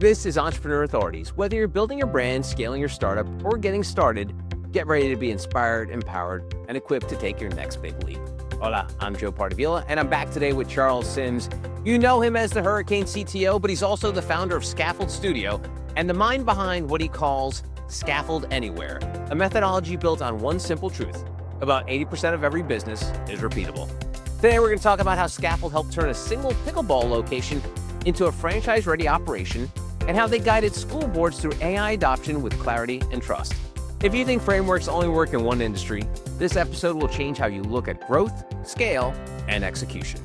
This is Entrepreneur Authorities. Whether you're building your brand, scaling your startup, or getting started, get ready to be inspired, empowered, and equipped to take your next big leap. Hola, I'm Joe Pardavila, and I'm back today with Charles Sims. You know him as the Hurricane CTO, but he's also the founder of SkaFld Studio and the mind behind what he calls SkaFld Anywhere, a methodology built on one simple truth. About 80% of every business is repeatable. Today, we're going to talk about how SkaFld helped turn a single pickleball location into a franchise-ready operation and how they guided school boards through AI adoption with clarity and trust. If you think frameworks only work in one industry, this episode will change how you look at growth, scale, and execution.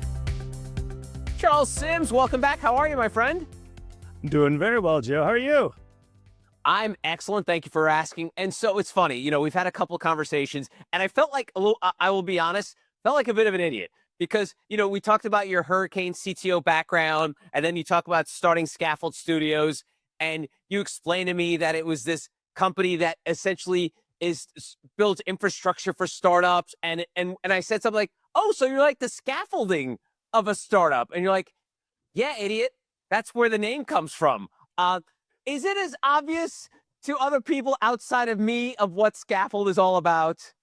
Charles Sims, welcome back. How are you, my friend? Doing very well, Joe. How are you? I'm excellent. Thank you for asking. And so it's funny, we've had a couple of conversations, and I felt like I will be honest, felt like a bit of an idiot because, we talked about your Hurricane CTO background, and then you talk about starting SkaFld Studios, and you explained to me that it was this company that essentially builds infrastructure for startups. And I said something like, oh, so you're like the scaffolding of a startup. And you're like, yeah, idiot. That's where the name comes from. Is it as obvious to other people outside of me of what SkaFld is all about?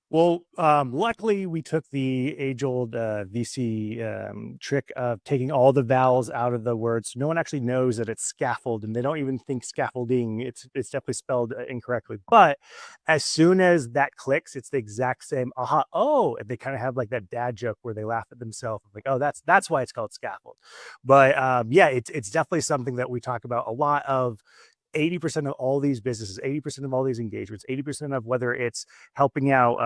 Well, luckily we took the age-old VC trick of taking all the vowels out of the word, so no one actually knows that it's scaffold, and they don't even think scaffolding. It's definitely spelled incorrectly. But as soon as that clicks, it's the exact same. Aha! Oh, and they kind of have like that dad joke where they laugh at themselves, like, oh, that's why it's called SkaFld. But yeah, it's definitely something that we talk about a lot of. 80% of all these businesses, 80% of all these engagements, 80% of whether it's helping out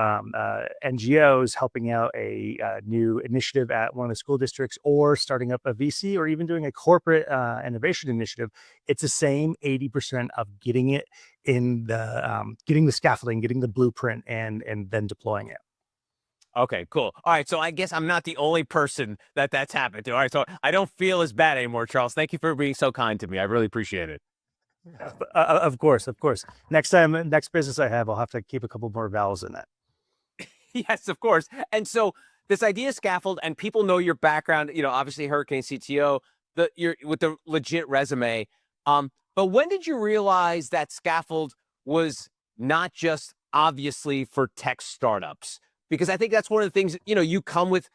NGOs, helping out a new initiative at one of the school districts, or starting up a VC, or even doing a corporate innovation initiative, it's the same 80% of getting it in the getting the scaffolding, getting the blueprint, and then deploying it. Okay, cool. All right, so I guess I'm not the only person that's happened to. All right, so I don't feel as bad anymore, Charles. Thank you for being so kind to me. I really appreciate it. Of course. Next business I have, I'll have to keep a couple more vowels in that. Yes, of course. And so this idea of SkaFld, and people know your background, obviously Hurricane CTO, you're with the legit resume. But when did you realize that SkaFld was not just obviously for tech startups? Because I think that's one of the things, you come with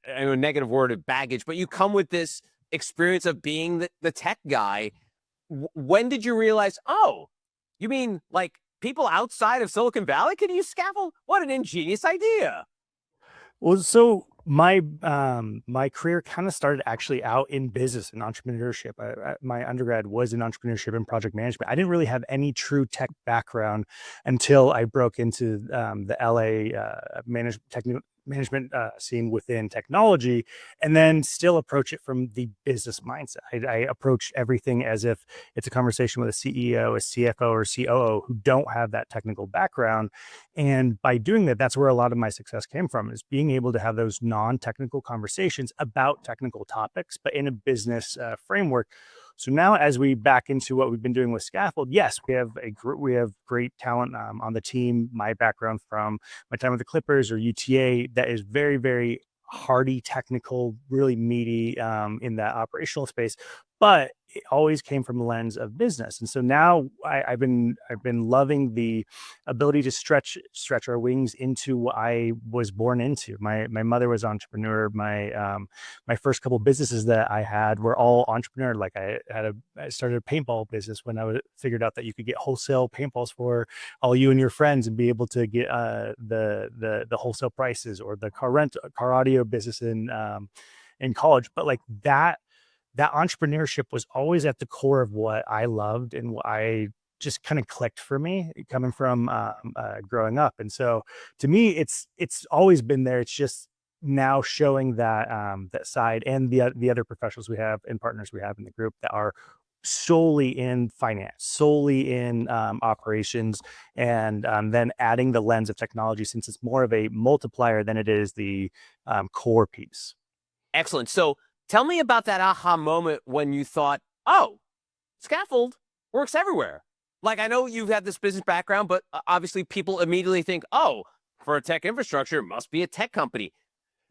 a negative word of baggage, but you come with this experience of being the tech guy. When did you realize, oh, you mean like people outside of Silicon Valley can use SkaFld? What an ingenious idea. Well, so my my career kind of started actually out in business and entrepreneurship. My undergrad was in entrepreneurship and project management. I didn't really have any true tech background until I broke into the LA management scene within technology, and then still approach it from the business mindset. I approach everything as if it's a conversation with a CEO, a CFO, or COO who don't have that technical background. And by doing that, that's where a lot of my success came from, is being able to have those non-technical conversations about technical topics, but in a business framework. So now, as we back into what we've been doing with SkaFld, yes, we have great talent on the team. My background from my time with the Clippers or UTA, that is very, very hardy, technical, really meaty in that operational space, but it always came from the lens of business. And so now I've been loving the ability to stretch our wings into what I was born into. My mother was an entrepreneur. My first couple of businesses that I had were all entrepreneur. Like I started a paintball business when I figured out that you could get wholesale paintballs for all you and your friends and be able to get the wholesale prices, or the car audio business in college. But like that entrepreneurship was always at the core of what I loved and what I just kind of clicked for me coming from growing up. And so to me, it's always been there. It's just now showing that that side, and the other professionals we have and partners we have in the group that are solely in finance, solely in operations, and then adding the lens of technology, since it's more of a multiplier than it is the core piece. Excellent. So tell me about that aha moment when you thought, oh, SkaFld works everywhere. Like, I know you've had this business background, but obviously people immediately think, oh, for a tech infrastructure, it must be a tech company.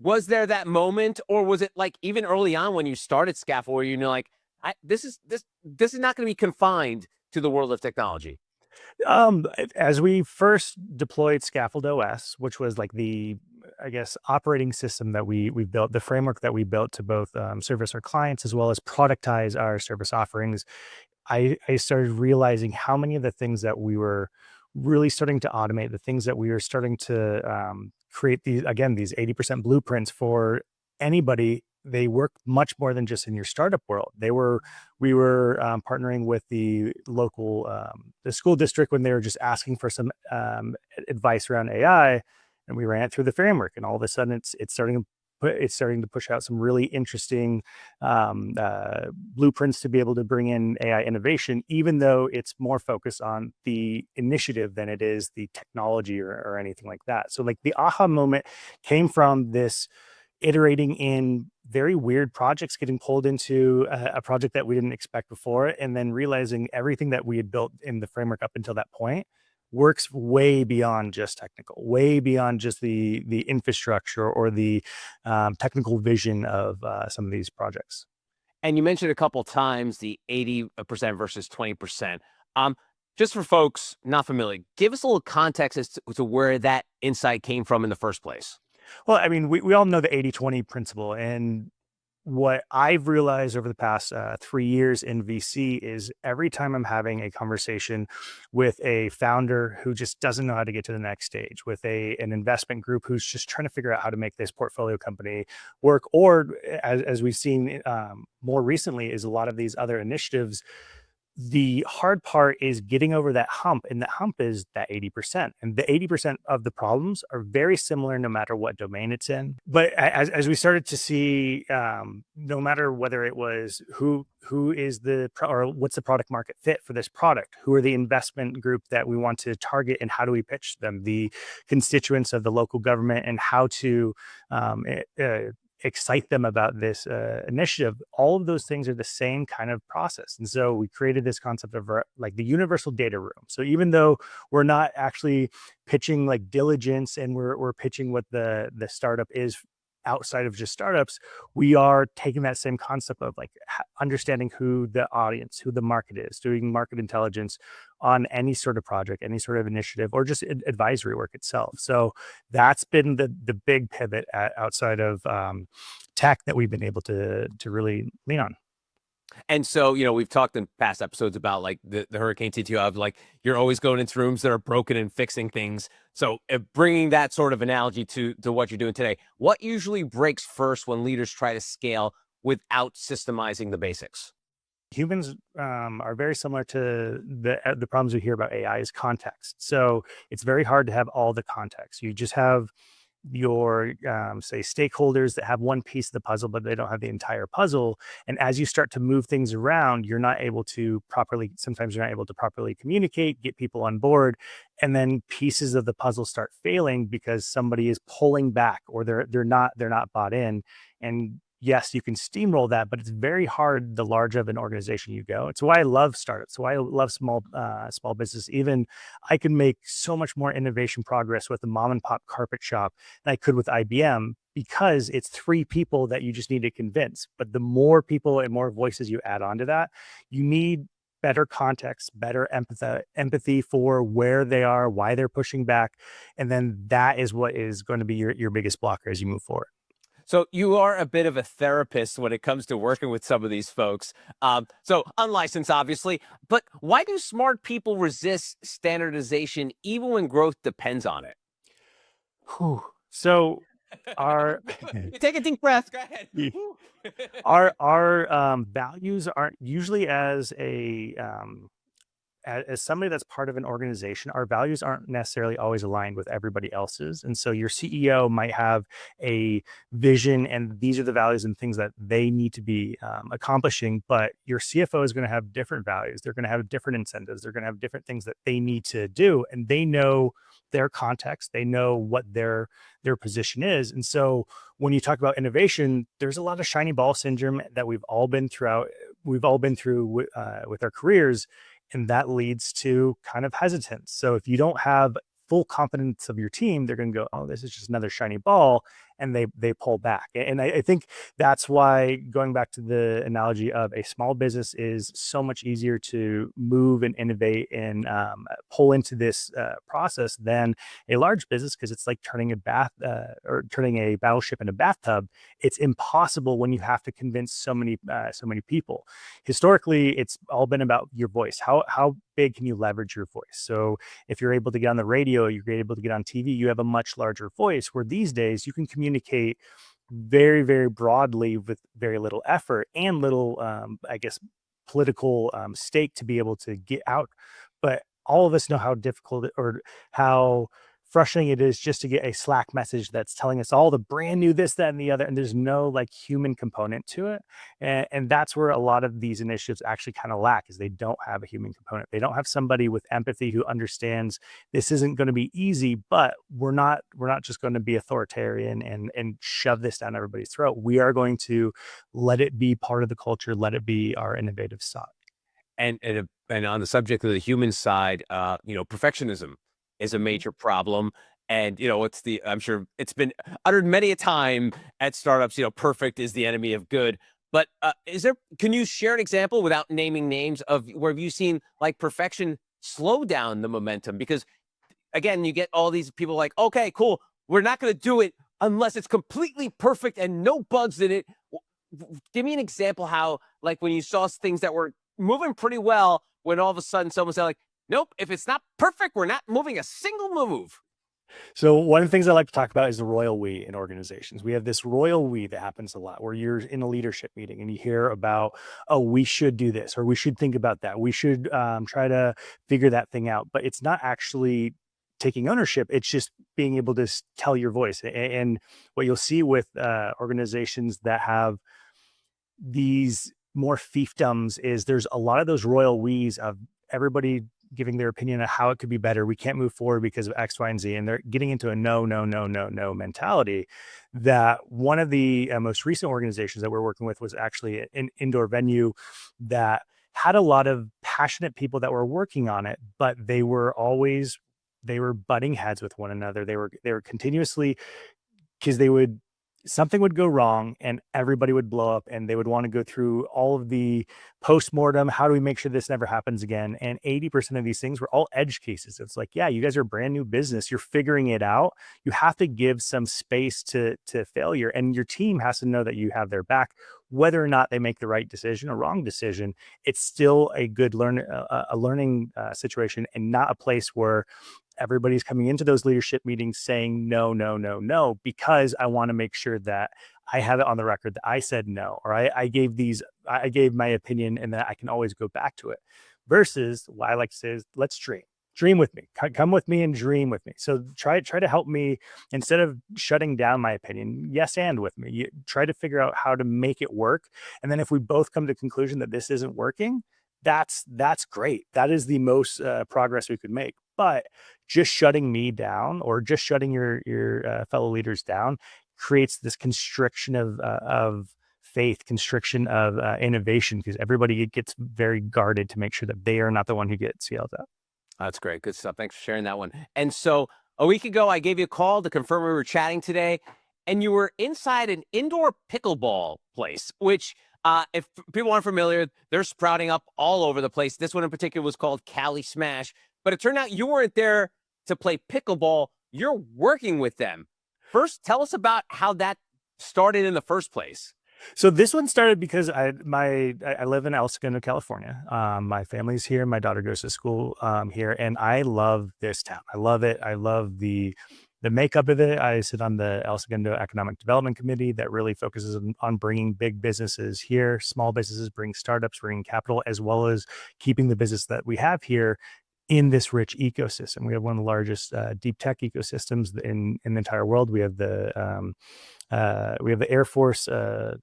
Was there that moment, or was it like even early on when you started SkaFld where you're like, This is not going to be confined to the world of technology. As we first deployed SkaFld OS, which was like the, I guess, operating system that we built, the framework that we built to both service our clients as well as productize our service offerings, I started realizing how many of the things that we were really starting to automate, the things that we were starting to create these 80% blueprints for anybody. They work much more than just in your startup world. We were partnering with the local, the school district when they were just asking for some advice around AI, and we ran it through the framework, and all of a sudden it's starting to push out some really interesting blueprints to be able to bring in AI innovation, even though it's more focused on the initiative than it is the technology or anything like that. So like the aha moment came from this iterating in very weird projects, getting pulled into a project that we didn't expect before, and then realizing everything that we had built in the framework up until that point works way beyond just technical, way beyond just the infrastructure or the technical vision of some of these projects. And you mentioned a couple times the 80% versus 20%. Just for folks not familiar, give us a little context as to where that insight came from in the first place. Well, I mean, we all know the 80/20 principle. And what I've realized over the past 3 years in VC is every time I'm having a conversation with a founder who just doesn't know how to get to the next stage, with an investment group who's just trying to figure out how to make this portfolio company work, or as we've seen more recently, is a lot of these other initiatives. The hard part is getting over that hump, and the hump is that 80%, and the 80% of the problems are very similar no matter what domain it's in. But as we started to see, no matter whether it was who is or what's the product market fit for this product, who are the investment group that we want to target, and how do we pitch them, the constituents of the local government, and how to excite them about this initiative, all of those things are the same kind of process. And so we created this concept of like the universal data room. So even though we're not actually pitching like diligence, and we're pitching what the startup is outside of just startups, we are taking that same concept of like understanding who the audience, who the market is, doing market intelligence on any sort of project, any sort of initiative, or just advisory work itself. So that's been the big pivot outside of tech that we've been able to really lean on. And so, we've talked in past episodes about like the hurricane TTO of like, you're always going into rooms that are broken and fixing things. So bringing that sort of analogy to what you're doing today, what usually breaks first when leaders try to scale without systemizing the basics? Humans are very similar to the problems we hear about AI is context. So it's very hard to have all the context. You just have your say stakeholders that have one piece of the puzzle, but they don't have the entire puzzle. And as you start to move things around, sometimes you're not able to properly communicate, get people on board, and then pieces of the puzzle start failing because somebody is pulling back, or they're not bought in. And yes, you can steamroll that, but it's very hard the larger of an organization you go. It's why I love startups. Why I love small business. Even I can make so much more innovation progress with a mom and pop carpet shop than I could with IBM, because it's 3 people that you just need to convince. But the more people and more voices you add onto that, you need better context, better empathy for where they are, why they're pushing back. And then that is what is going to be your biggest blocker as you move forward. So you are a bit of a therapist when it comes to working with some of these folks. So unlicensed, obviously, but why do smart people resist standardization even when growth depends on it? Whew. So our Take a deep breath. Go ahead. our values aren't usually as somebody that's part of an organization, our values aren't necessarily always aligned with everybody else's. And so your CEO might have a vision, and these are the values and things that they need to be accomplishing. But your CFO is going to have different values. They're going to have different incentives. They're going to have different things that they need to do. And they know their context. They know what their position is. And so when you talk about innovation, there's a lot of shiny ball syndrome that we've all been through with our careers. And that leads to kind of hesitance. So if you don't have full confidence of your team, they're going to go, oh, this is just another shiny ball. and they pull back. And I think that's why, going back to the analogy of a small business, is so much easier to move and innovate and pull into this process than a large business, because it's like turning or turning a battleship in a bathtub. It's impossible when you have to convince so many people. Historically, it's all been about your voice. How big can you leverage your voice? So if you're able to get on the radio, you're able to get on TV, you have a much larger voice, where these days you can communicate very, very broadly with very little effort and little, I guess, political stake to be able to get out. But all of us know how difficult or how frustrating it is just to get a Slack message that's telling us all the brand new this, that, and the other, and there's no like human component to it. And that's where a lot of these initiatives actually kind of lack, is they don't have a human component. They don't have somebody with empathy who understands this isn't going to be easy, but we're not just going to be authoritarian and shove this down everybody's throat. We are going to let it be part of the culture, let it be our innovative side. And on the subject of the human side, perfectionism is a major problem. And, I'm sure it's been uttered many a time at startups, perfect is the enemy of good. But can you share an example without naming names of where have you seen like perfection slow down the momentum? Because again, you get all these people like, okay, cool, we're not going to do it unless it's completely perfect and no bugs in it. Give me an example how, like, when you saw things that were moving pretty well, when all of a sudden someone said like, nope, if it's not perfect, we're not moving a single move. So one of the things I like to talk about is the royal we in organizations. We have this royal we that happens a lot, where you're in a leadership meeting and you hear about, oh, we should do this, or we should think about that. We should try to figure that thing out. But it's not actually taking ownership. It's just being able to tell your voice. And what you'll see with organizations that have these more fiefdoms is there's a lot of those royal we's of everybody giving their opinion on how it could be better. We can't move forward because of X, Y, and Z. And they're getting into a no mentality. That one of the most recent organizations that we're working with was actually an indoor venue that had a lot of passionate people that were working on it, but they were butting heads with one another. They were continuously, because something would go wrong and everybody would blow up, and they would want to go through all of the post-mortem. How do we make sure this never happens again? And 80% of these things were all edge cases. It's like, yeah, you guys are a brand new business. You're figuring it out. You have to give some space to failure, and your team has to know that you have their back. Whether or not they make the right decision or wrong decision, it's still a good learning situation, and not a place where everybody's coming into those leadership meetings saying no, because I want to make sure that I have it on the record that I said no, or I gave my opinion, and that I can always go back to it. Versus what I like to say is, let's dream with me, come with me and dream with me. So try to help me, instead of shutting down my opinion, yes, and with me, you try to figure out how to make it work. And then if we both come to the conclusion that this isn't working, that's great. That is the most progress we could make. But just shutting me down, or just shutting your fellow leaders down, creates this constriction of faith, constriction of innovation, because everybody gets very guarded to make sure that they are not the one who gets yelled at. That's great. Good stuff. Thanks for sharing that one. And so a week ago, I gave you a call to confirm we were chatting today, and you were inside an indoor pickleball place, which if people aren't familiar, they're sprouting up all over the place. This one in particular was called Cali Smash, but it turned out you weren't there to play pickleball. You're working with them. First, tell us about how that started in the first place. So this one started because I live in El Segundo, California. My family's here. My daughter goes to school here, and I love this town. I love it. I love the makeup of it. I sit on the El Segundo Economic Development Committee that really focuses on bringing big businesses here, small businesses, bringing startups, bringing capital, as well as keeping the business that we have here in this rich ecosystem. We have one of the largest deep tech ecosystems in the entire world. We have the Air Force or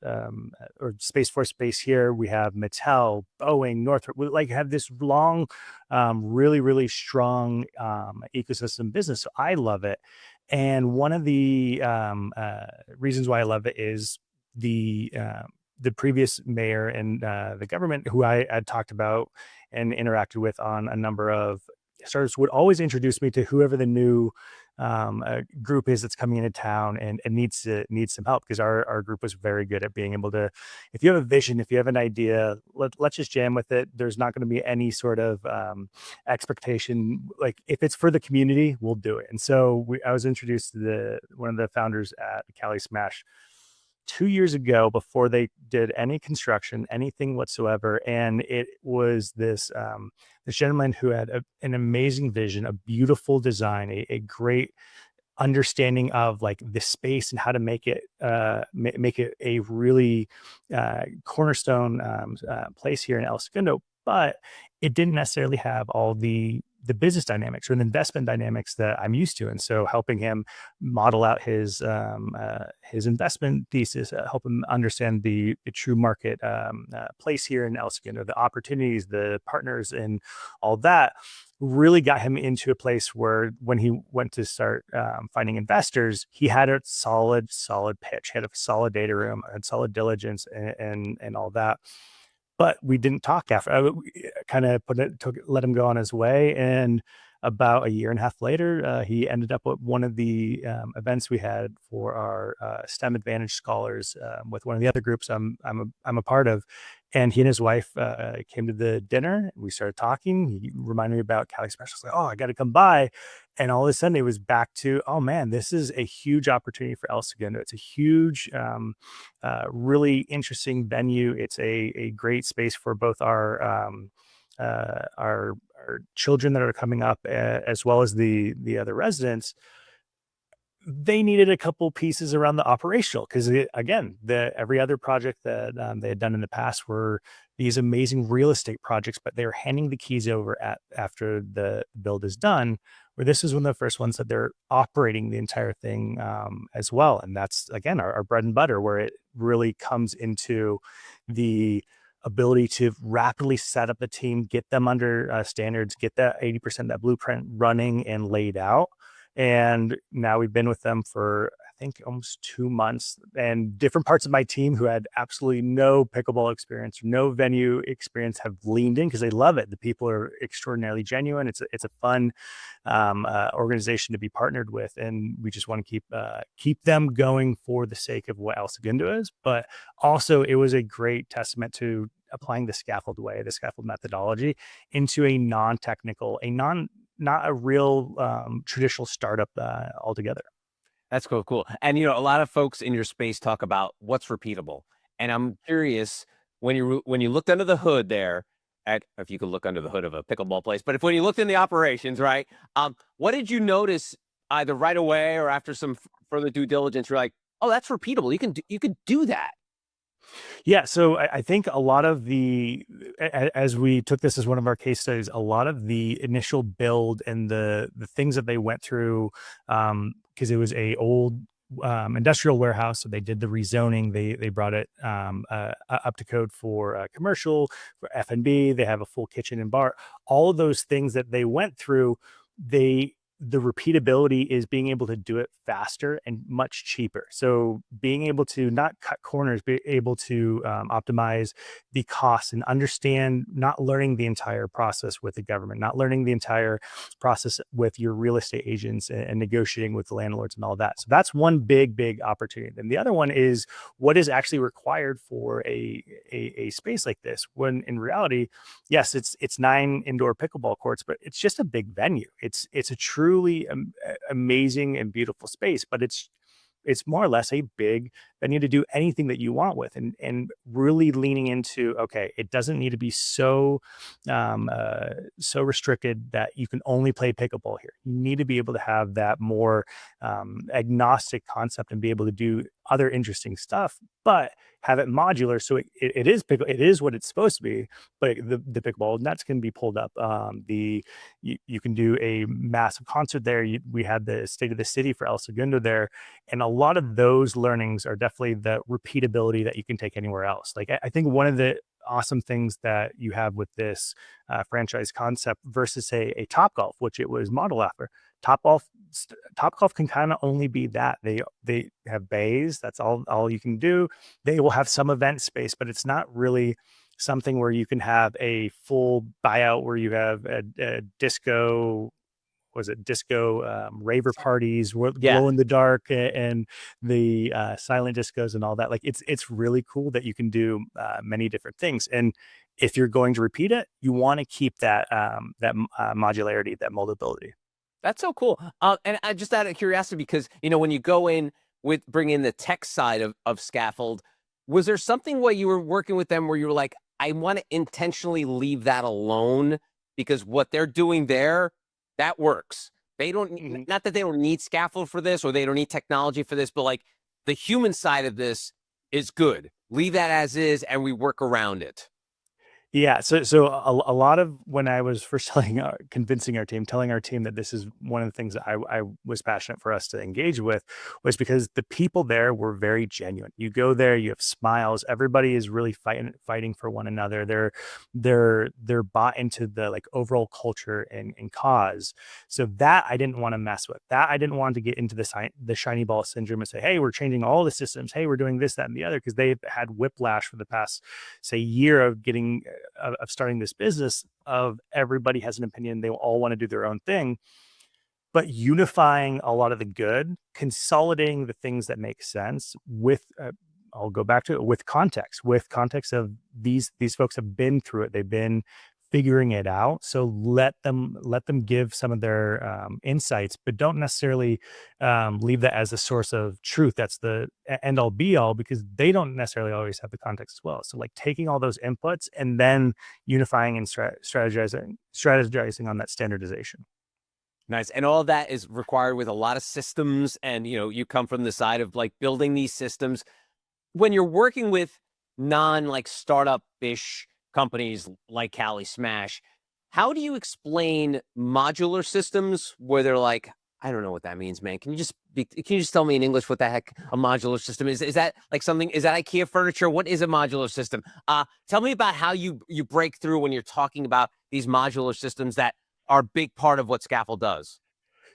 Space Force base here. We have Mattel, Boeing, Northrop. We have this long, really strong ecosystem business. So I love it. And one of the reasons why I love it is the previous mayor and the government, who I had talked about and interacted with on a number of startups, would always introduce me to whoever the new group is that's coming into town and needs some help, because our group was very good at being able to, if you have a vision, if you have an idea, let's just jam with it. There's not going to be any sort of expectation. Like, if it's for the community, we'll do it. And so I was introduced to one of the founders at Cali Smash 2 years ago, before they did any construction, anything whatsoever. And it was this gentleman who had an amazing vision, a beautiful design, a great understanding of like the space and how to make it make it a really cornerstone place here in El Segundo. But it didn't necessarily have all the business dynamics or the investment dynamics that I'm used to. And so helping him model out his investment thesis, help him understand the true market place here in El Segundo, the opportunities, the partners, and all that, really got him into a place where when he went to start finding investors, he had a solid pitch, he had a solid data room, had solid diligence, and all that. But we didn't talk after. I kind of let him go on his way. And about a year and a half later, he ended up at one of the events we had for our STEM Advantage scholars with one of the other groups I'm a part of. And he and his wife came to the dinner. We started talking. He reminded me about Cali Smash. I was like, oh, I got to come by. And all of a sudden, it was back to, oh man, this is a huge opportunity for El Segundo. It's a huge, really interesting venue. It's a great space for both our children that are coming up, as well as the other residents. They needed a couple pieces around the operational, because again, every other project that they had done in the past were these amazing real estate projects, but they were handing the keys over after the build is done. Where this is one of the first ones that they're operating the entire thing as well. And that's, again, our bread and butter, where it really comes into the ability to rapidly set up the team, get them under standards, get that 80% of that blueprint running and laid out. And now we've been with them for, I think, almost 2 months, and different parts of my team who had absolutely no pickleball experience, no venue experience, have leaned in because they love it. The people are extraordinarily genuine. It's a fun organization to be partnered with, and we just want to keep them going for the sake of what El Segundo is. But also, it was a great testament to applying the SkaFld way, the SkaFld methodology, into a non-technical, not a real traditional startup altogether. That's cool. And a lot of folks in your space talk about what's repeatable. And I'm curious, when you looked under the hood there, if you could look under the hood of a pickleball place, but when you looked in the operations, right? What did you notice either right away or after some further due diligence? You're like, oh, that's repeatable. You can do that. Yeah, so I think a lot of as we took this as one of our case studies, a lot of the initial build and the things that they went through, because it was a old industrial warehouse, so they did the rezoning. They brought it up to code for commercial, for F&B. They have a full kitchen and bar. All of those things that they went through, the repeatability is being able to do it faster and much cheaper. So being able to not cut corners, be able to optimize the costs and understand, not learning the entire process with the government, not learning the entire process with your real estate agents and negotiating with the landlords and all that. So that's one big opportunity. And the other one is what is actually required for a space like this, when in reality, yes, it's 9 indoor pickleball courts, but it's just a big venue. It's a truly amazing and beautiful space, but it's more or less a big venue to do anything that you want with, and really leaning into, okay, it doesn't need to be so restricted that you can only play pickleball here. You need to be able to have that more agnostic concept and be able to do other interesting stuff, but have it modular, so it is what it's supposed to be. But the pickleball nets can be pulled up. You can do a massive concert there. We had the State of the City for El Segundo there, and a lot of those learnings are definitely the repeatability that you can take anywhere else. Like, I think one of the awesome things that you have with this franchise concept versus, say, a Topgolf, which it was modeled after. Topgolf can kind of only be that. They have bays. That's all you can do. They will have some event space, but it's not really something where you can have a full buyout where you have a disco was it disco raver parties, Yeah. glow in the dark, and the silent discos and all that. Like it's really cool that you can do many different things. And if you're going to repeat it, you want to keep that modularity, that moldability. That's so cool. And I just out of curiosity, because when you go in with bring in the tech side of SkaFld, was there something where you were working with them where you were like, I want to intentionally leave that alone because what they're doing there, that works. They don't not that they don't need SkaFld for this or they don't need technology for this, but like the human side of this is good. Leave that as is, and we work around it. Yeah, so a lot of when I was first convincing our team, telling our team that this is one of the things that I was passionate for us to engage with, was because the people there were very genuine. You go there, you have smiles. Everybody is really fighting for one another. They're bought into the like overall culture and cause. So that I didn't want to mess with. That I didn't want to get into the shiny ball syndrome and say, hey, we're changing all the systems. Hey, we're doing this, that, and the other, because they've had whiplash for the past, say, year of getting of starting this business. Of everybody has an opinion, they all want to do their own thing, but unifying a lot of the good, consolidating the things that make sense with I'll go back to it with context of these folks have been through it, they've been figuring it out. So let them give some of their insights, but don't necessarily leave that as a source of truth. That's the end all be all, because they don't necessarily always have the context as well. So like taking all those inputs and then unifying and strategizing on that standardization. Nice. And all of that is required with a lot of systems. And, you come from the side of like building these systems. When you're working with non like startup-ish companies like Cali Smash, how do you explain modular systems where they're like, I don't know what that means, man. Can you just tell me in English what the heck a modular system is? Is that like something, is that IKEA furniture? What is a modular system? Tell me about how you break through when you're talking about these modular systems that are a big part of what SkaFld does.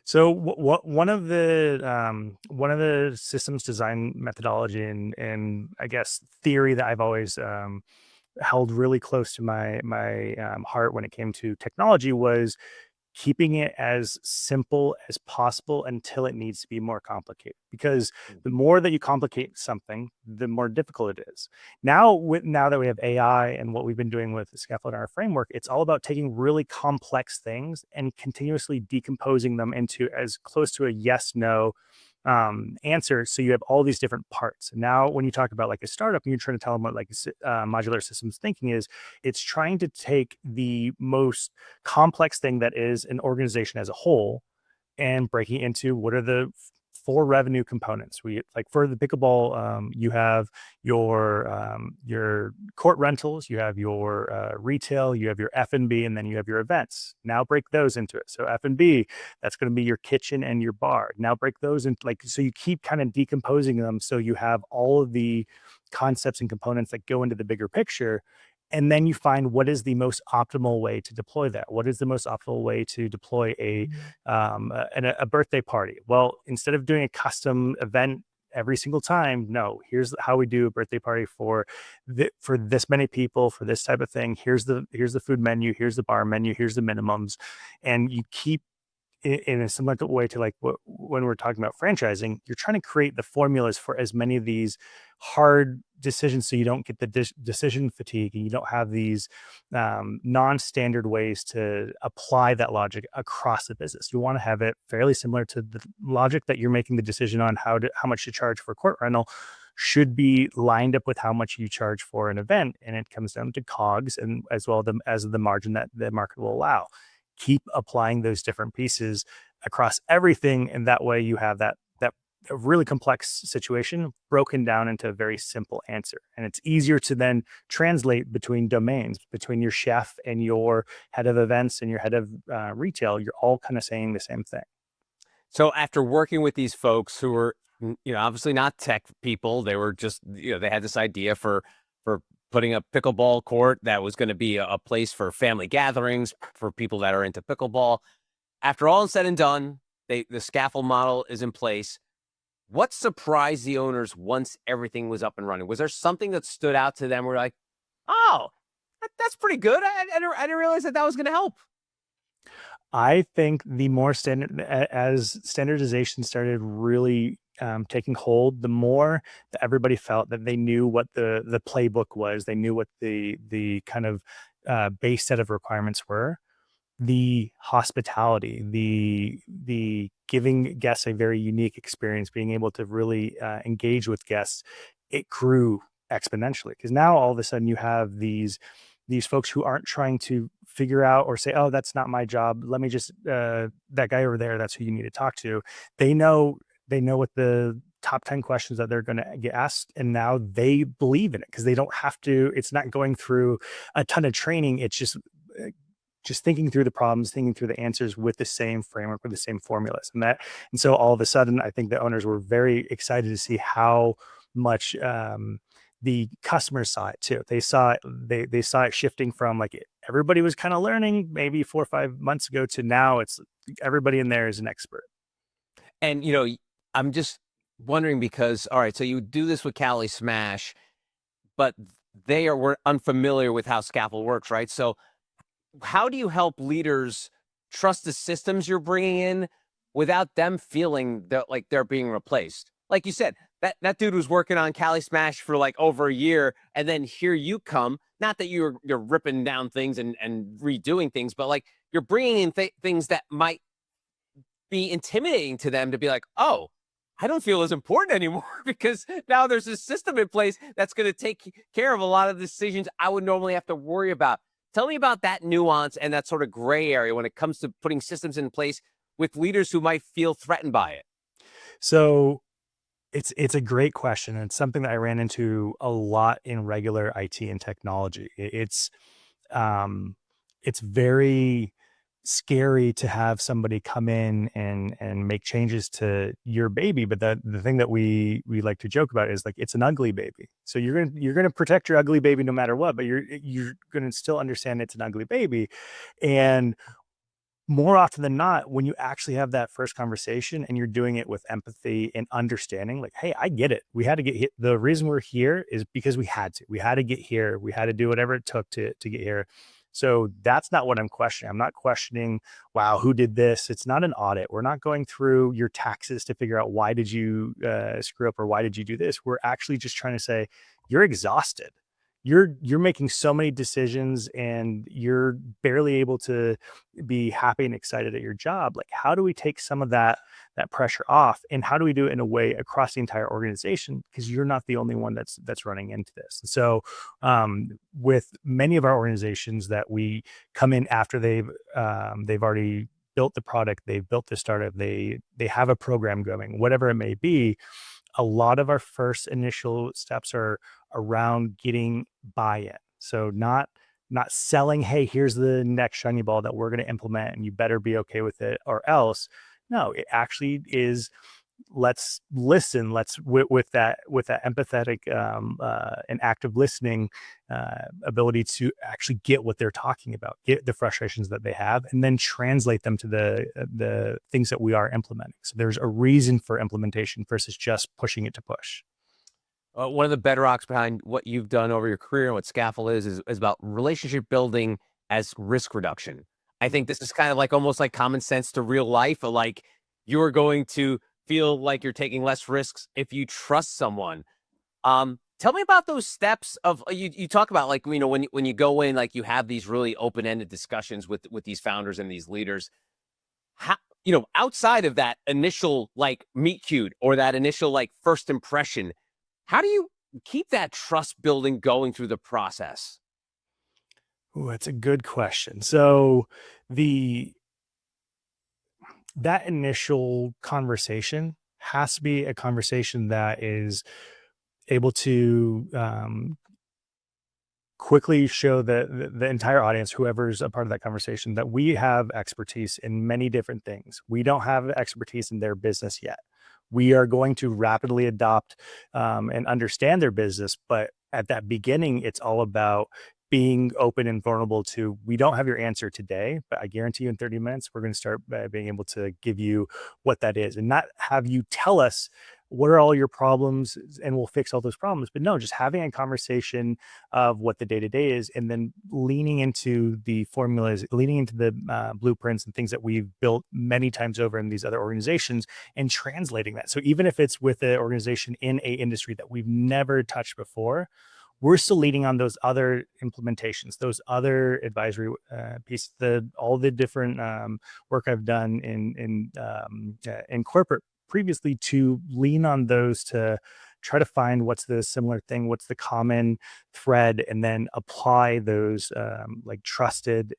So one of the systems design methodology and I guess theory that I've always held really close to my heart when it came to technology was keeping it as simple as possible until it needs to be more complicated, because the more that you complicate something, the more difficult it is. Now that we have AI and what we've been doing with SkaFld in our framework, it's all about taking really complex things and continuously decomposing them into as close to a yes no answer. So you have all these different parts. Now when you talk about like a startup and you're trying to tell them what like modular systems thinking is, it's trying to take the most complex thing that is an organization as a whole and breaking into what are the four revenue components. We like for the pickleball, you have your court rentals, you have your retail, you have your F&B, and then you have your events. Now break those into it. So F&B, that's going to be your kitchen and your bar. Now break those into like, so you keep kind of decomposing them so you have all of the concepts and components that go into the bigger picture. And then you find what is the most optimal way to deploy that. What is the most optimal way to deploy a birthday party? Well, instead of doing a custom event every single time, no, here's how we do a birthday party for this many people for this type of thing. Here's the food menu, here's the bar menu, here's the minimums, and you keep in a similar way to like when we're talking about franchising, you're trying to create the formulas for as many of these hard decisions so you don't get the decision fatigue and you don't have these non-standard ways to apply that logic across the business. You want to have it fairly similar to the logic that you're making the decision on how much to charge for a court rental should be lined up with how much you charge for an event, and it comes down to COGS and as well as the margin that the market will allow. Keep applying those different pieces across everything, and that way you have that really complex situation broken down into a very simple answer. And it's easier to then translate between domains, between your chef and your head of events and your head of retail. You're all kind of saying the same thing. So after working with these folks who were, obviously not tech people, they were just, they had this idea for putting a pickleball court that was going to be a place for family gatherings for people that are into pickleball. After all is said and done, the SkaFld model is in place. What surprised the owners once everything was up and running? Was there something that stood out to them where like, oh, that's pretty good. I didn't realize that was going to help. I think the more as standardization started really taking hold, the more that everybody felt that they knew what the playbook was, they knew what the kind of base set of requirements were. The hospitality, the giving guests a very unique experience, being able to really engage with guests, it grew exponentially, because now all of a sudden you have these folks who aren't trying to figure out or say, oh, that's not my job, let me just that guy over there, that's who you need to talk to. They know what the top 10 questions that they're going to get asked, and now they believe in it because they don't have to, it's not going through a ton of training. It's just thinking through the problems, thinking through the answers with the same framework, with the same formulas. And so all of a sudden, I think the owners were very excited to see how much the customers saw it too. They saw it, they saw it shifting from like everybody was kind of learning maybe 4 or 5 months ago to now it's everybody in there is an expert. And, I'm just wondering because, all right, so you do this with Cali Smash, but were unfamiliar with how SkaFld works, right? So how do you help leaders trust the systems you're bringing in without them feeling that like they're being replaced? Like you said, that dude was working on Cali Smash for like over a year, and then here you come. Not that you're ripping down things and redoing things, but like you're bringing in things that might be intimidating to them to be like, oh, I don't feel as important anymore because now there's a system in place that's going to take care of a lot of the decisions I would normally have to worry about. Tell me about that nuance and that sort of gray area when it comes to putting systems in place with leaders who might feel threatened by it. So it's a great question. And it's something that I ran into a lot in regular IT and technology. It's very scary to have somebody come in and make changes to your baby, but the thing that we like to joke about is like it's an ugly baby. So you're gonna protect your ugly baby no matter what, but you're gonna still understand it's an ugly baby. And more often than not, when you actually have that first conversation and you're doing it with empathy and understanding, like, hey, I get it. We had to get hit. The reason we're here is because we had to. We had to get here. We had to do whatever it took to get here. So that's not what I'm questioning. I'm not questioning, wow, who did this? It's not an audit. We're not going through your taxes to figure out why did you screw up or why did you do this. We're actually just trying to say, you're exhausted. You're making so many decisions and you're barely able to be happy and excited at your job. Like, how do we take some of that pressure off, and how do we do it in a way across the entire organization, because you're not the only one that's running into this. And so with many of our organizations that we come in after they've already built the product, they've built the startup, they have a program going, whatever it may be, a lot of our first initial steps are around getting buy-in. So not selling, hey, here's the next shiny ball that we're going to implement and you better be okay with it or else. No, it actually is, let's listen, let's with that empathetic and active listening ability to actually get what they're talking about, get the frustrations that they have, and then translate them to the things that we are implementing. So there's a reason for implementation versus just pushing it to push. One of the bedrocks behind what you've done over your career and what SkaFld is about relationship building as risk reduction. I think this is kind of like almost like common sense to real life. Like you're going to feel like you're taking less risks if you trust someone. Tell me about those steps of you talk about like, when you go in, like you have these really open-ended discussions with these founders and these leaders. How, outside of that initial like meet cute or that initial like first impression, how do you keep that trust building going through the process? Oh, that's a good question. So that initial conversation has to be a conversation that is able to quickly show the entire audience, whoever's a part of that conversation, that we have expertise in many different things. We don't have expertise in their business yet. We are going to rapidly adopt and understand their business, but at that beginning, it's all about being open and vulnerable to, we don't have your answer today, but I guarantee you in 30 minutes, we're going to start by being able to give you what that is, and not have you tell us what are all your problems, and we'll fix all those problems. But no, just having a conversation of what the day-to-day is, and then leaning into the formulas, leaning into the blueprints and things that we've built many times over in these other organizations, and translating that. So even if it's with an organization in a industry that we've never touched before, we're still leading on those other implementations, those other advisory pieces, all the different work I've done in corporate previously, to lean on those to try to find what's the similar thing, what's the common thread, and then apply those like trusted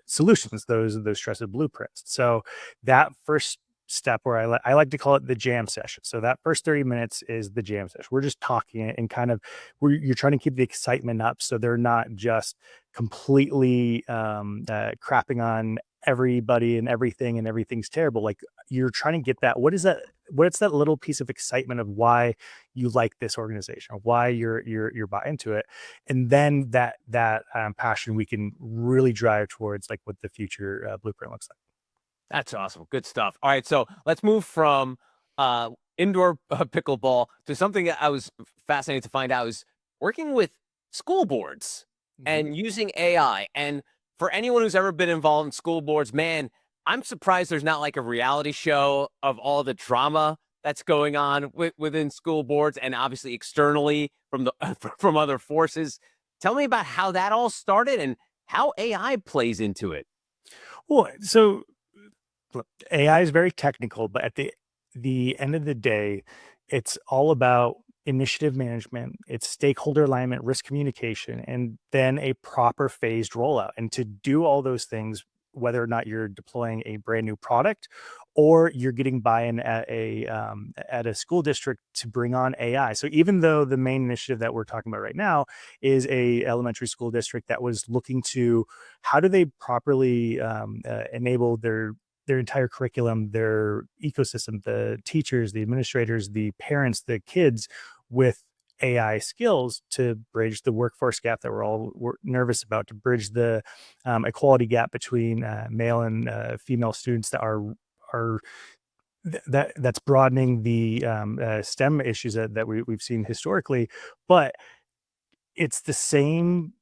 solutions, those trusted blueprints. So that first step, where I like to call it the jam session. So that first 30 minutes is the jam session. We're just talking, and kind of you're trying to keep the excitement up, so they're not just completely crapping on everybody and everything, and everything's terrible. Like, you're trying to get that, what's that little piece of excitement of why you like this organization, or why you're bought into it. And then that passion, we can really drive towards like what the future blueprint looks like. That's awesome. Good stuff. All right, so let's move from indoor pickleball to something that I was fascinated to find out is working with school boards and using AI. And for anyone who's ever been involved in school boards, man, I'm surprised there's not like a reality show of all the drama that's going on within school boards, and obviously externally from the from other forces. Tell me about how that all started and how AI plays into it. Well, so look, AI is very technical, but at the end of the day, it's all about initiative management, it's stakeholder alignment, risk communication, and then a proper phased rollout. And to do all those things, whether or not you're deploying a brand new product, or you're getting buy-in at a school district to bring on AI. So even though the main initiative that we're talking about right now is a elementary school district that was looking to, how do they properly enable their entire curriculum, their ecosystem, the teachers, the administrators, the parents, the kids, with AI skills to bridge the workforce gap that we're nervous about, to bridge the equality gap between male and female students that that's broadening the STEM issues that we've seen historically. But it's the same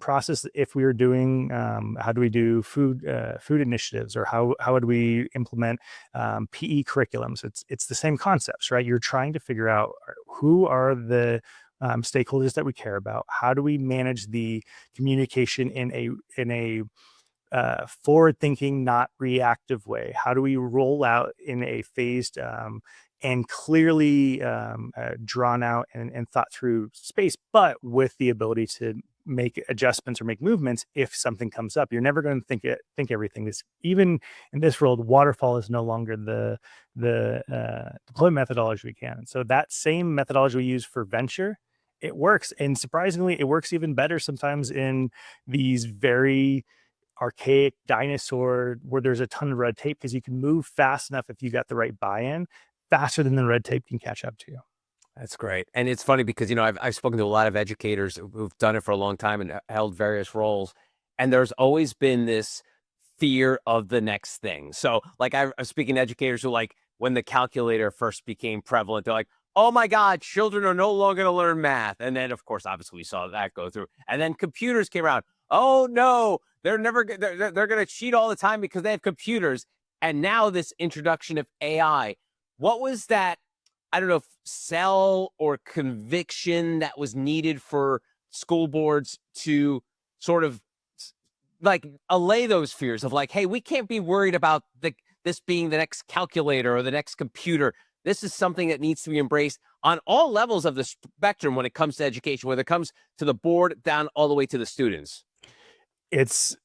process. If we were doing how do we do food initiatives, or how would we implement PE curriculums, it's the same concepts, right? You're trying to figure out who are the stakeholders that we care about, how do we manage the communication in a forward thinking, not reactive way, how do we roll out in a phased and clearly drawn out and thought through space, but with the ability to make adjustments or make movements if something comes up. You're never going to think everything. This, even in this world, waterfall is no longer the deployment methodology we can. So that same methodology we use for venture, it works, and surprisingly, it works even better sometimes in these very archaic dinosaur where there's a ton of red tape, because you can move fast enough if you got the right buy-in, faster than the red tape can catch up to you. That's great. And it's funny because, I've spoken to a lot of educators who've done it for a long time and held various roles. And there's always been this fear of the next thing. So like I'm speaking to educators who, like, when the calculator first became prevalent, they're like, oh my God, children are no longer going to learn math. And then, of course, obviously we saw that go through. And then computers came around. Oh no, they're going to cheat all the time because they have computers. And now this introduction of AI. What was that, I don't know, sell or conviction that was needed for school boards to sort of like allay those fears of like, hey, we can't be worried about this being the next calculator or the next computer. This is something that needs to be embraced on all levels of the spectrum when it comes to education, whether it comes to the board down all the way to the students. It's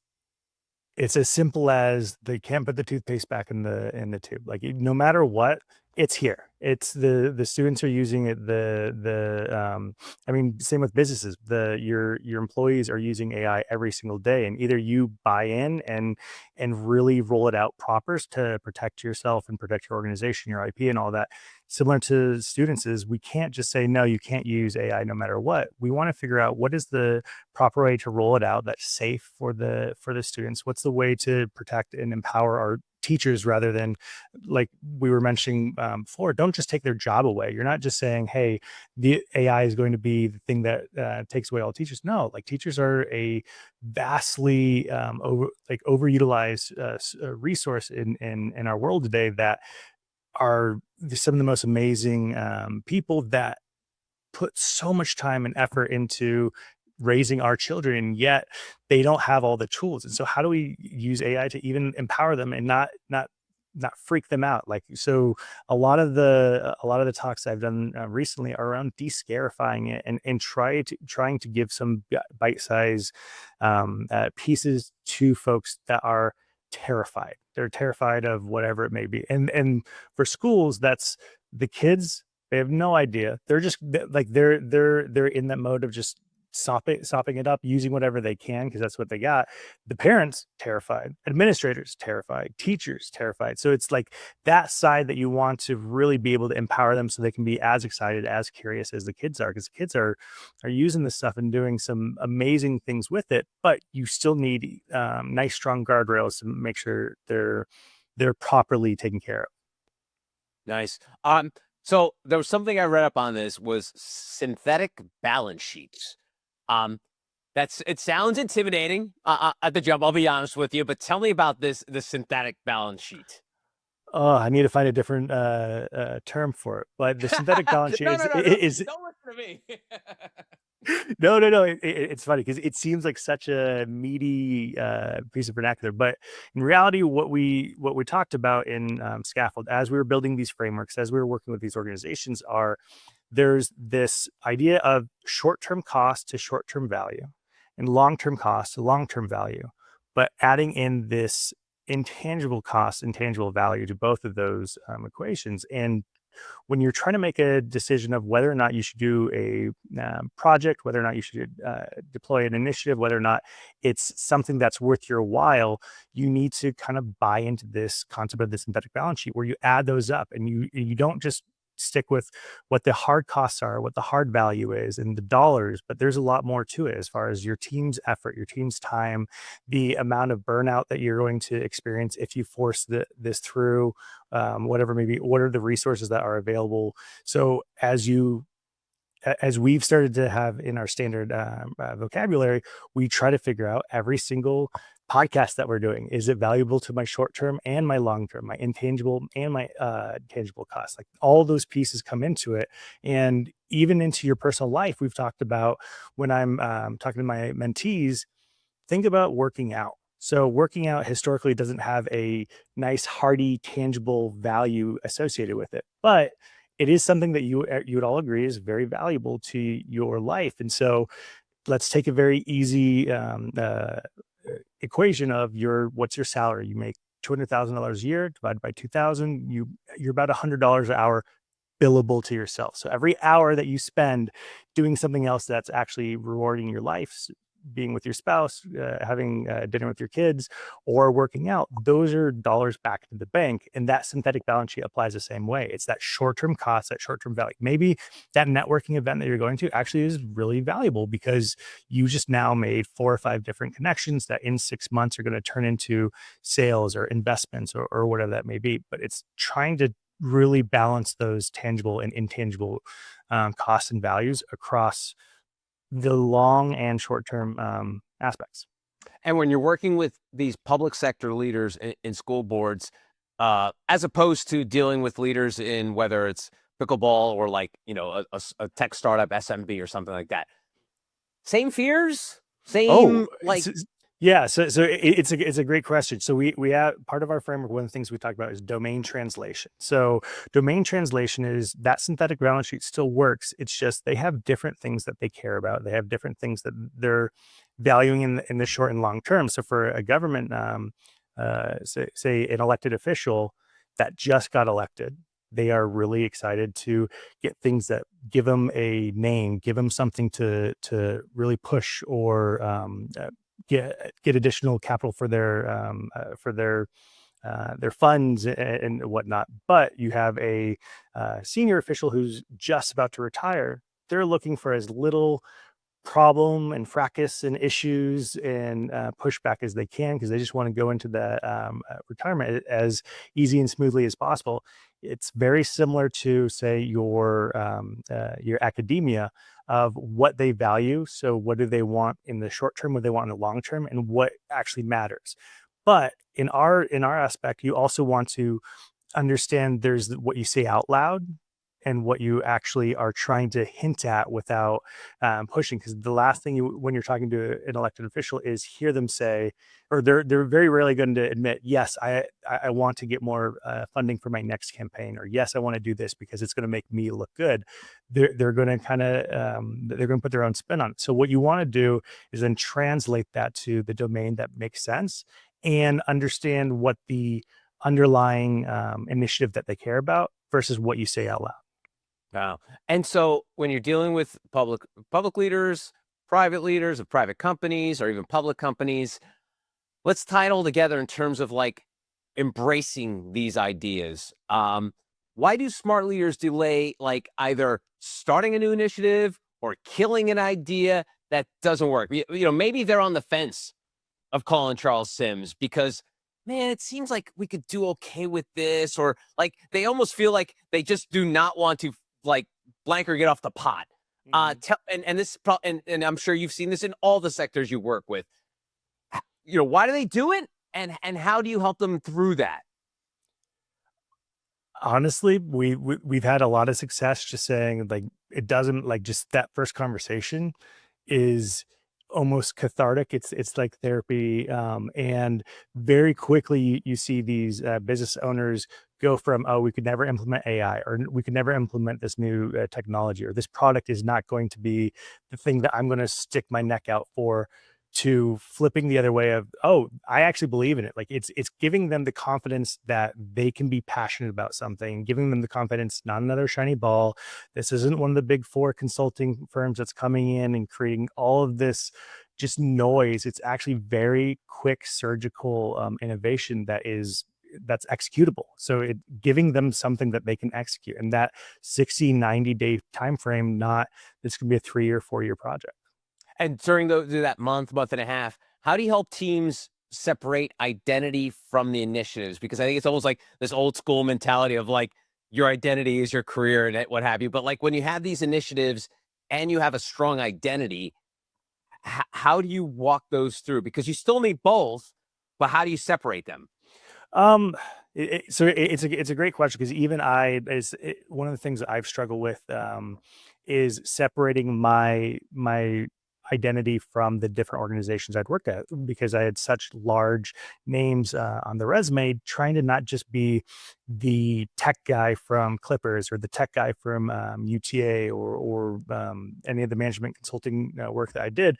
as simple as they can't put the toothpaste back in the tube. Like, no matter what, it's here. It's the students are using it. I mean, same with businesses. Your employees are using AI every single day, and either you buy in and really roll it out proper to protect yourself and protect your organization, your IP, and all that. Similar to students, is we can't just say no, you can't use AI no matter what. We want to figure out what is the proper way to roll it out that's safe for the students. What's the way to protect and empower our teachers, rather than, like we were mentioning before, don't don't just take their job away. You're not just saying, hey, the AI is going to be the thing that takes away all teachers. No, like teachers are a vastly overutilized resource in our world today that are some of the most amazing people that put so much time and effort into raising our children, and yet they don't have all the tools. And so how do we use AI to even empower them and not freak them out? Like, so a lot of the talks I've done recently are around de-scarifying it, and trying to give some bite-size pieces to folks that are terrified. They're terrified of whatever it may be. And for schools, that's the kids. They have no idea. They're just they're in that mode of just sopping it up, using whatever they can because that's what they got. The parents terrified, administrators terrified, teachers terrified. So it's like that side that you want to really be able to empower them so they can be as excited, as curious as the kids are, because kids are using this stuff and doing some amazing things with it. But you still need nice, strong guardrails to make sure they're properly taken care of. Nice. So there was something I read up on this was synthetic balance sheets. It sounds intimidating at the jump, I'll be honest with you, but tell me about the synthetic balance sheet. Oh, I need to find a different term for it. But the synthetic balance sheet No, is no, no, no. is Don't listen to me. no. It's funny because it seems like such a meaty piece of vernacular, but in reality, what we talked about in SkaFld as we were building these frameworks, as we were working with these organizations, there's this idea of short-term cost to short-term value, and long-term cost to long-term value, but adding in this intangible cost, intangible value to both of those equations. And when you're trying to make a decision of whether or not you should do a project, whether or not you should deploy an initiative, whether or not it's something that's worth your while, you need to kind of buy into this concept of the synthetic balance sheet where you add those up, and you don't just stick with what the hard costs are, what the hard value is, and the dollars, but there's a lot more to it as far as your team's effort, your team's time, the amount of burnout that you're going to experience if you force this through, whatever, maybe what are the resources that are available. So as we've started to have in our standard vocabulary, we try to figure out every single podcast that we're doing, is it valuable to my short term and my long term, my intangible and my tangible costs? Like all those pieces come into it. And even into your personal life, we've talked about, when I'm talking to my mentees, think about working out. So working out historically doesn't have a nice, hearty, tangible value associated with it, but it is something that you would all agree is very valuable to your life. And so let's take a very easy equation of what's your salary? You make $200,000 a year, divided by 2,000, you're about $100 an hour billable to yourself. So every hour that you spend doing something else that's actually rewarding your life, being with your spouse, having dinner with your kids, or working out, those are dollars back into the bank. And that synthetic balance sheet applies the same way. It's that short-term cost, that short-term value. Maybe that networking event that you're going to actually is really valuable because you just now made 4 or 5 different connections that in 6 months are going to turn into sales or investments or whatever that may be. But it's trying to really balance those tangible and intangible costs and values across the long and short-term aspects. And when you're working with these public sector leaders in school boards, as opposed to dealing with leaders in whether it's pickleball or like, a tech startup SMB or something like that, same fears, same Yeah, so it's a great question. So we have part of our framework. One of the things we talk about is domain translation. So domain translation is that synthetic balance sheet still works. It's just they have different things that they care about. They have different things that they're valuing in the short and long term. So for a government, say an elected official that just got elected, they are really excited to get things that give them a name, give them something to really push or get additional capital for their funds and whatnot. But you have a senior official who's just about to retire. They're looking for as little problem and fracas and issues and pushback as they can, because they just want to go into the retirement as easy and smoothly as possible. It's very similar to, say, your academia, of what they value. So what do they want in the short term, what they want in the long term, and what actually matters. But in our aspect, you also want to understand there's what you say out loud and what you actually are trying to hint at without pushing. Because the last thing when you're talking to an elected official, is hear them say, or they're very rarely going to admit, yes, I want to get more funding for my next campaign, or yes, I want to do this because it's going to make me look good. They're going to kind of they're going to put their own spin on it. So what you want to do is then translate that to the domain that makes sense, and understand what the underlying initiative that they care about versus what you say out loud. Wow. And so when you're dealing with public leaders, private leaders of private companies, or even public companies, let's tie it all together in terms of like embracing these ideas. Why do smart leaders delay like either starting a new initiative or killing an idea that doesn't work? Maybe they're on the fence of calling Charles Sims because, man, it seems like we could do okay with this, or like they almost feel like they just do not want to like blank or get off the pot. And I'm sure you've seen this in all the sectors you work with. Why do they do it, and how do you help them through that? Honestly, we've had a lot of success just saying, like, it doesn't, like, just that first conversation is almost cathartic. It's like therapy. And very quickly you see these business owners go from, oh, we could never implement AI, or we could never implement this new technology, or this product is not going to be the thing that I'm going to stick my neck out for, to flipping the other way of, oh, I actually believe in it. Like, it's giving them the confidence that they can be passionate about something, giving them the confidence, not another shiny ball. This isn't one of the big four consulting firms that's coming in and creating all of this just noise. It's actually very quick surgical innovation that's executable. So giving them something that they can execute, and that 60, 90-day time frame, not this could be a 3 or 4 year project. And during that month and a half, how do you help teams separate identity from the initiatives? Because I think it's almost like this old school mentality of like your identity is your career and what have you. But like when you have these initiatives and you have a strong identity, how do you walk those through? Because you still need both, but how do you separate them? It's a great question, because even one of the things that I've struggled with is separating my identity from the different organizations I'd worked at, because I had such large names on the resume, trying to not just be the tech guy from Clippers, or the tech guy from UTA, or any of the management consulting work that I did,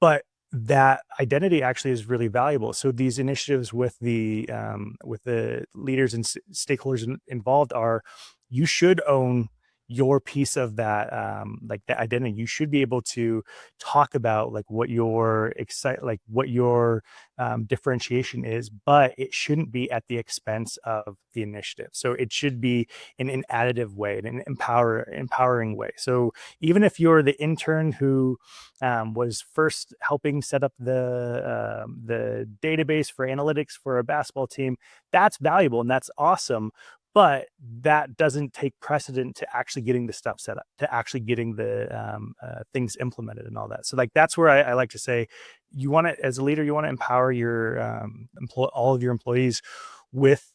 but that identity actually is really valuable. So these initiatives with the leaders and stakeholders involved are, you should own your piece of that, like the identity. You should be able to talk about like what your differentiation is, but it shouldn't be at the expense of the initiative. So it should be in an additive way, in an empowering way. So even if you're the intern who was first helping set up the database for analytics for a basketball team, that's valuable and that's awesome. But that doesn't take precedent to actually getting the stuff set up, to actually getting the things implemented and all that. So like, that's where I like to say, you want to, as a leader, you want to empower your all of your employees with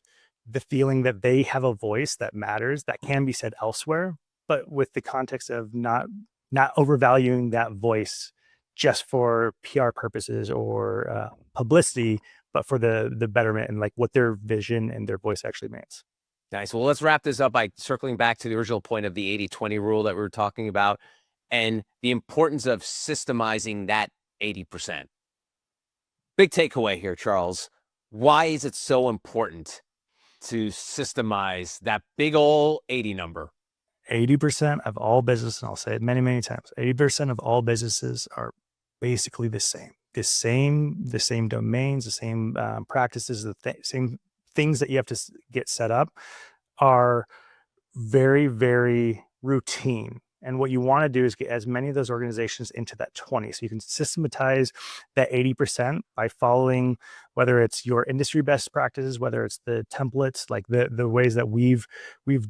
the feeling that they have a voice that matters, that can be said elsewhere, but with the context of not overvaluing that voice just for PR purposes or publicity, but for the betterment and like what their vision and their voice actually means. Nice. Well, let's wrap this up by circling back to the original point of the 80-20 rule that we were talking about, and the importance of systemizing that 80%. Big takeaway here, Charles. Why is it so important to systemize that big old 80 number? 80% of all business, and I'll say it many, many times, 80% of all businesses are basically the same. The same domains, the same practices, same things that you have to get set up are very, very routine. And what you want to do is get as many of those organizations into that 20. So you can systematize that 80% by following, whether it's your industry best practices, whether it's the templates, like the ways that we've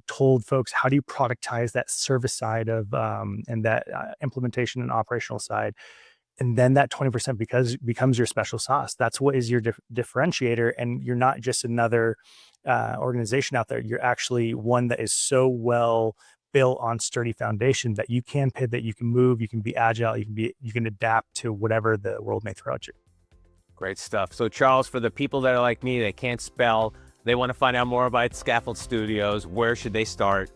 told folks, how do you productize that service side of and that implementation and operational side. And then that 20% becomes your special sauce. That's what is your differentiator. And you're not just another organization out there. You're actually one that is so well built on sturdy foundation that you can pivot, you can move, you can be agile, you can adapt to whatever the world may throw at you. Great stuff. So Charles, for the people that are like me, they can't spell, they want to find out more about SkaFld Studios, where should they start?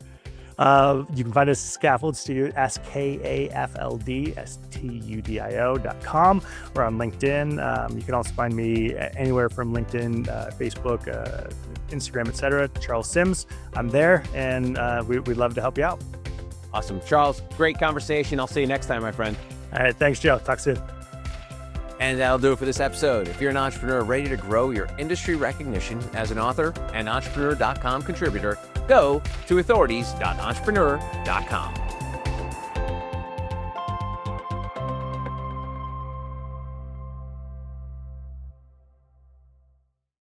You can find us at SkaFld Studio, SkaFld Studio.com, or on LinkedIn. You can also find me anywhere from LinkedIn, Facebook, Instagram, etc. Charles Sims. I'm there, and we'd love to help you out. Awesome. Charles, great conversation. I'll see you next time, my friend. All right. Thanks, Joe. Talk soon. And that'll do it for this episode. If you're an entrepreneur ready to grow your industry recognition as an author and entrepreneur.com contributor, go to authorities.entrepreneur.com.